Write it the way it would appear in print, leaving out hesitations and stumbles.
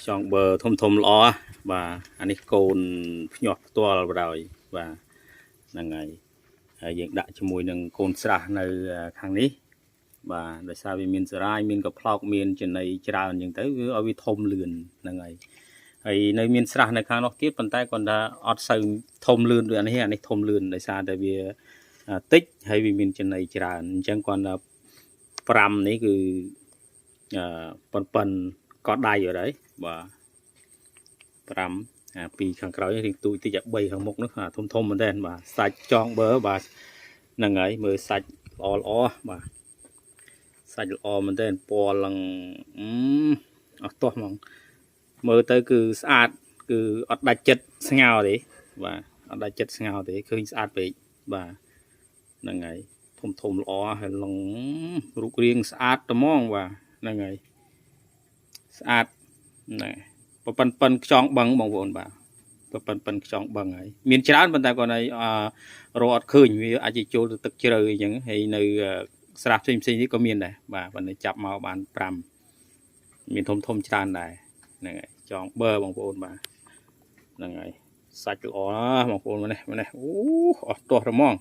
ចង់បើធំល្អបាទអានេះកូនភ្ញាស់ផ្ទាល់បដ ாய் បាទហ្នឹងហើយហើយយើងដាក់ជាមួយនឹងកូនស្រះនៅខាងនេះបាទដោយសារវាមានសារ៉ាយមានកំប្លោកមានចំណីច្រើនអញ្ចឹងទៅវាឲ្យវាធំលឿនហ្នឹងហើយហើយនៅមានស្រះនៅខាងនោះទៀតប៉ុន្តែគាត់ថាអត់សូវធំលឿនដូចអានេះធំលឿនដោយសារតែវាតិចហើយវាមានចំណីច្រើនអញ្ចឹងគាត់ថា5នេះគឺប៉ុនក៏ដៃអត់ហើយបាទ5ពីខាងក្រោយរៀងទូចតិច3ខាងមុខនោះធំមែនតើបាទសាច់ចងបើបាទហ្នឹងហើយមើលសាច់ល្អបាទសាច់ល្អមែនតើពណ៌ឡើងអត់ទាស់ហ្មងមើលទៅគឺស្អាតគឺអត់ដាច់ចិត្តស្ងោទេបាទអត់ដាច់ចិត្តស្ងោទេឃើញស្អាតពេកបាទហ្នឹងហើយធំល្អហើយឡងរូបរាងស្អាតត្មងបាទហ្នឹងហើយស្អាតណែប៉ិនខ្យងបឹងបងប្អូនបាទប៉ិនខ្យងបឹងហើយមានច្រើនប៉ុន្តែគាត់ឲ្យរកអត់ឃើញវាអាចจะចូលទៅទឹកជ្រៅអីចឹងហើយនៅស្រះផ្សេងនេះក៏មានដែរបាទប៉ុន្តែចាប់មកបាន5មានធំច្រើនដែរហ្នឹងហើយចងបើបងប្អូនបាទហ្នឹងហើយសាច់ល្អណាស់បងប្អូននេះអូអស់ទាស់ហ្មង